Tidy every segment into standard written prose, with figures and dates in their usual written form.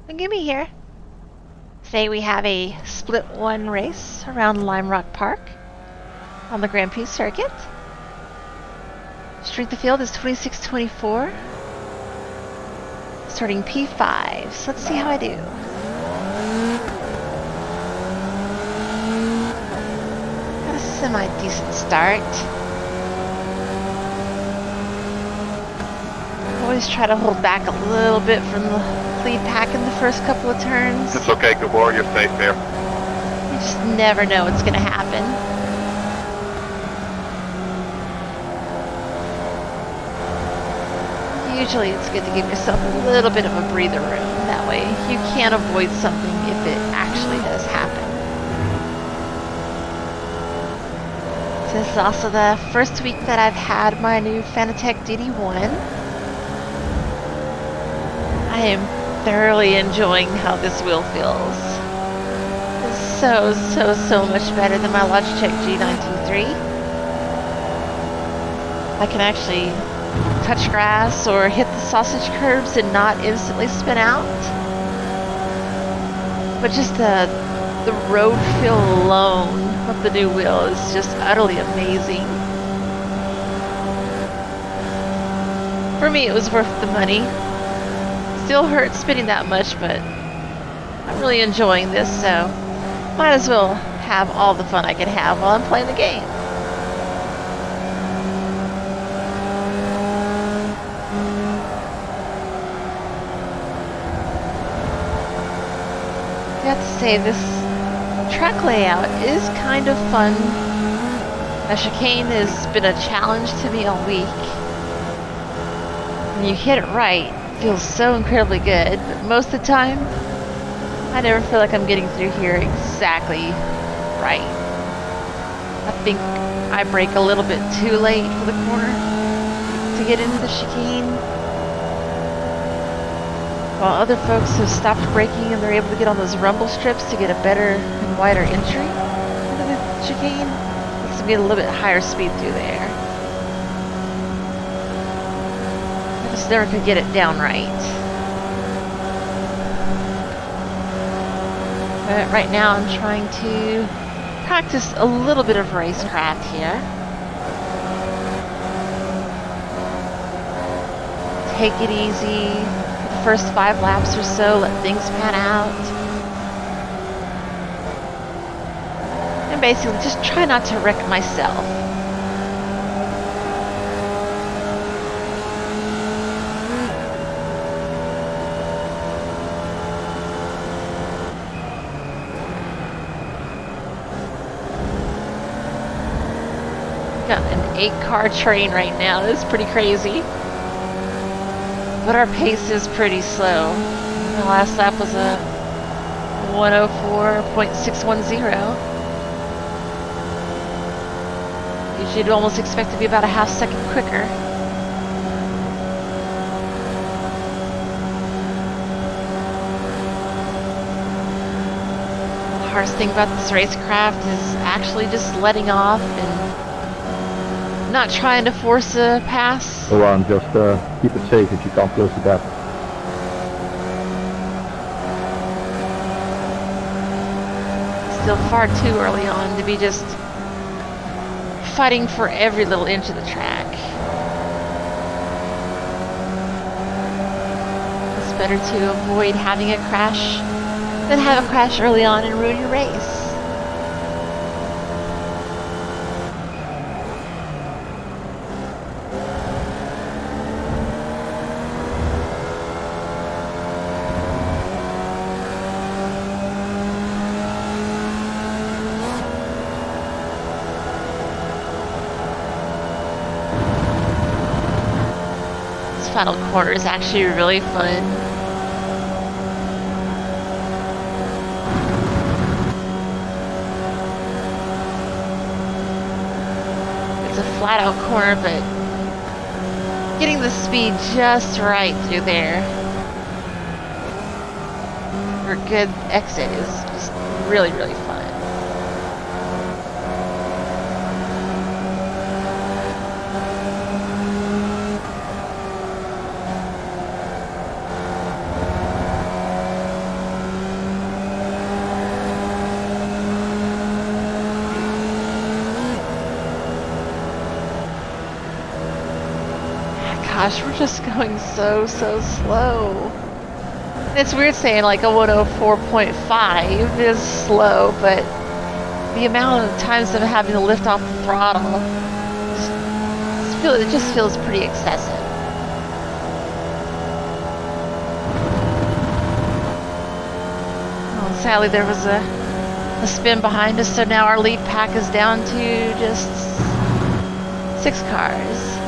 Megumi here. Today we have a split one race around Lime Rock Park on the Grand Prix circuit. Strength of field is 26-24. Starting P5. So let's see how I do. Got a semi-decent start. Always try to hold back a little bit from the lead pack in the first couple of turns. It's okay, Gabor, you're safe there. You just never know what's going to happen. Usually it's good to give yourself a little bit of a breather room. That way you can avoid something if it actually does happen. This is also the first week that I've had my new Fanatec DD1. I am thoroughly enjoying how this wheel feels. It's so much better than my Logitech G923. I can actually touch grass or hit the sausage curbs and not instantly spin out. But just the road feel alone of the new wheel is just utterly amazing. For me, it was worth the money. Still hurts spinning that much, but I'm really enjoying this, so might as well have all the fun I can have while I'm playing the game. I have to say, this track layout is kind of fun. The chicane has been a challenge to me all week. When you hit it right, feels so incredibly good, but most of the time I never feel like I'm getting through here exactly right. I think I brake a little bit too late for the corner to get into the chicane, while other folks have stopped braking and they're able to get on those rumble strips to get a better and wider entry into the chicane. Lets them get a little bit higher speed through there. Just never could get it down right. But right now I'm trying to practice a little bit of racecraft here. Take it easy for the first 5 laps or so, let things pan out. And basically just try not to wreck myself. Got an 8-car train right now. This is pretty crazy. But our pace is pretty slow. The last lap was a 104.610. You should almost expect to be about a half second quicker. The hardest thing about this racecraft is actually just letting off and not trying to force a pass. Go on, just keep it safe if you can't close the gap. Still far too early on to be just fighting for every little inch of the track. It's better to avoid having a crash than have a crash early on and ruin your race. Final corner is actually really fun. It's a flat out corner, but getting the speed just right through there for a good exit is just really fun. gosh, we're just going so slow. It's weird saying like a 104.5 is slow, but the amount of times I'm having to lift off the throttle, it just feels pretty excessive. Well, sadly, there was a spin behind us, so now our lead pack is down to just 6 cars.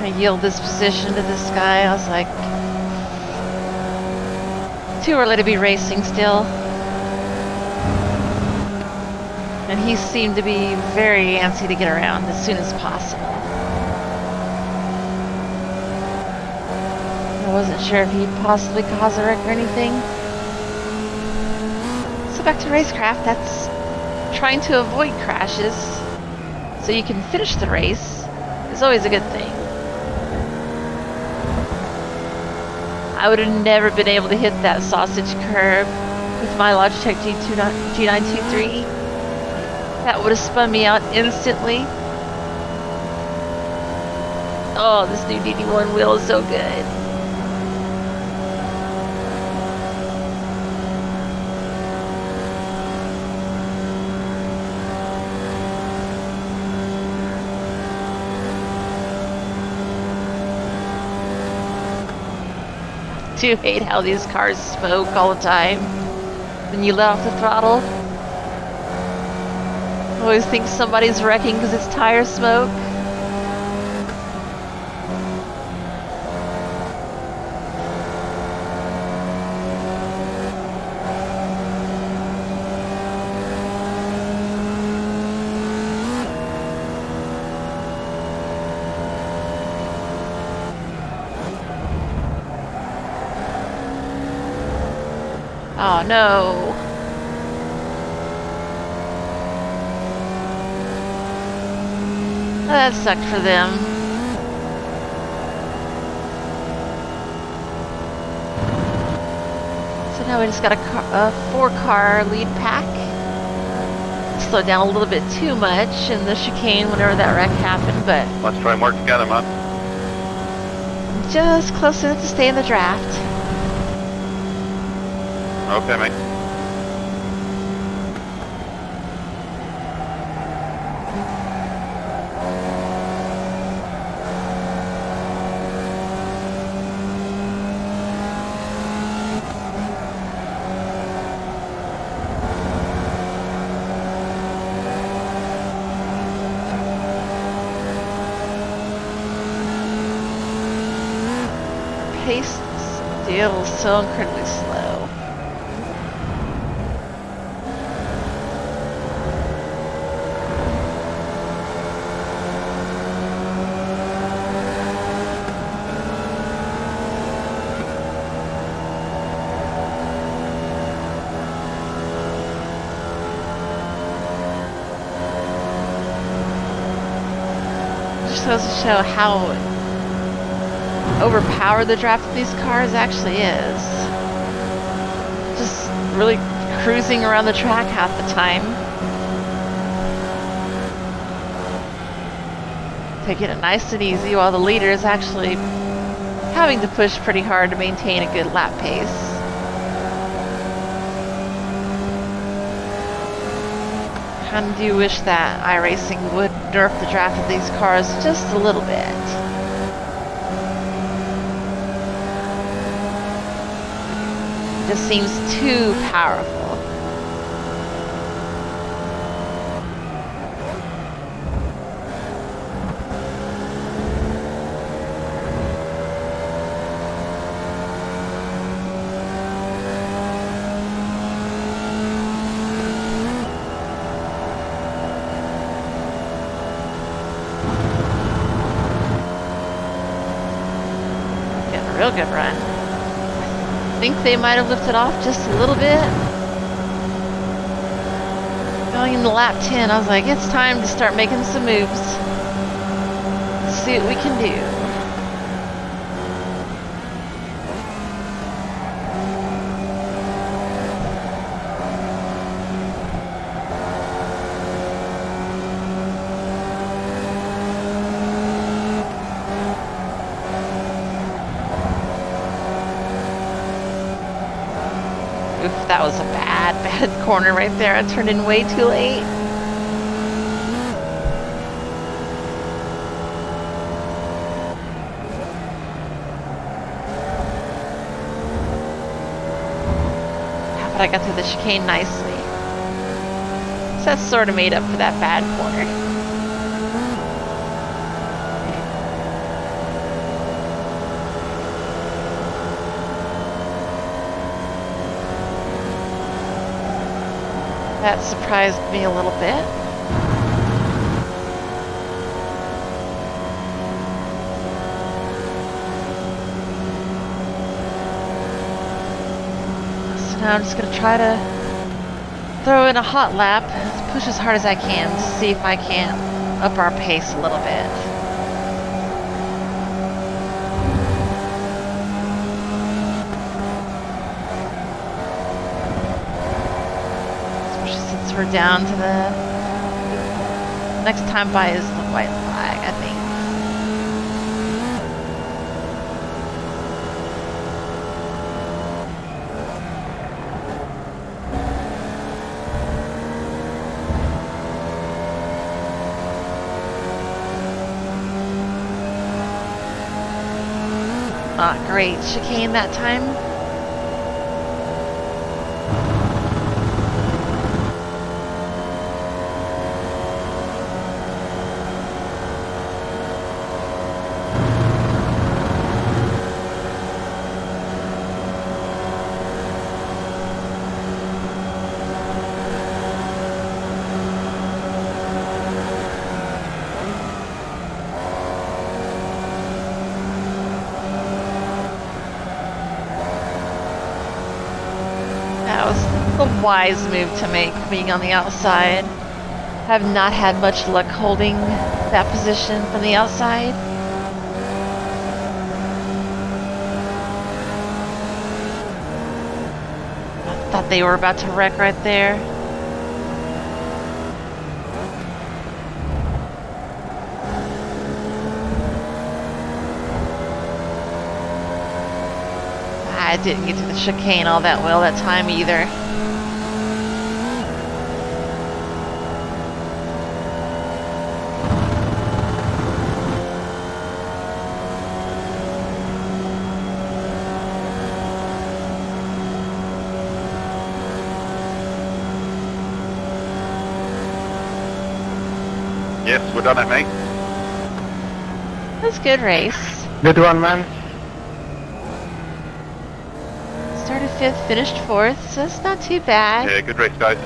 I yield this position to this guy. I was like, too early to be racing still. And he seemed to be very antsy to get around as soon as possible. I wasn't sure if he'd possibly cause a wreck or anything. So back to racecraft, that's trying to avoid crashes so you can finish the race is always a good thing. I would have never been able to hit that sausage curb with my Logitech G923. That would have spun me out instantly. Oh, this new DD1 wheel is so good. I do hate how these cars smoke all the time when you let off the throttle. I always think somebody's wrecking because it's tire smoke. Oh no. That sucked for them. So now we just got a 4-car lead pack. Slowed down a little bit too much in the chicane whenever that wreck happened, but let's try and work together, man. just close enough to stay in the draft. Okay, mate. Pace still so incredibly slow. Just goes to show how overpowered the draft of these cars actually is. Just really cruising around the track half the time. Taking it nice and easy while the leader is actually having to push pretty hard to maintain a good lap pace. Kind of do wish that iRacing would nerf the draft of these cars just a little bit. Just seems too powerful. Getting a real good run. I think they might have lifted off just a little bit. Going into lap 10, I was like, it's time to start making some moves. Let's see what we can do. Oof, that was a bad corner right there. I turned in way too late. Yeah, but I got through the chicane nicely. So that sort of made up for that bad corner. That surprised me a little bit. So now I'm just going to try to throw in a hot lap, push as hard as I can to see if I can up our pace a little bit. We're down to the next time by is the white flag, I think. Not great chicane that time. That was a wise move to make, being on the outside. Have not had much luck holding that position from the outside. I thought they were about to wreck right there. I didn't get to the chicane all that well that time either. Yes, we're done it, mate. That's a good race. Good one, man. Started 5th, finished 4th, so it's not too bad. Yeah, good race, guys.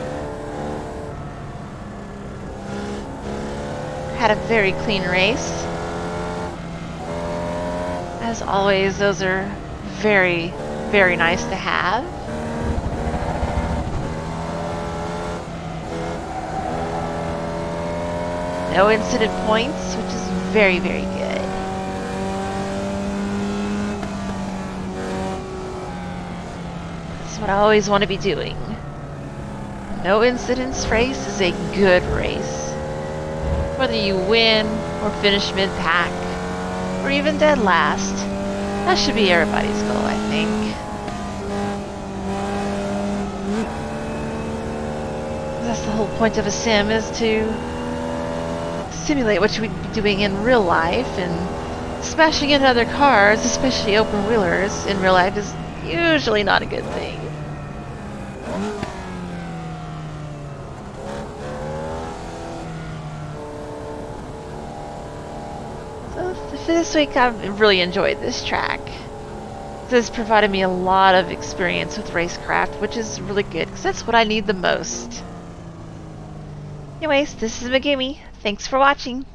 Had a very clean race. As always, those are very, very nice to have. No incident points, which is very, very good. That's what I always want to be doing. No incidents race is a good race. Whether you win or finish mid-pack, or even dead last, that should be everybody's goal, I think. That's the whole point of a sim, is to simulate what you would be doing in real life, and smashing into other cars, especially open wheelers, in real life is usually not a good thing. So for this week, I've really enjoyed this track. This has provided me a lot of experience with racecraft, which is really good, because that's what I need the most. Anyways, this is Megumi. Thanks for watching.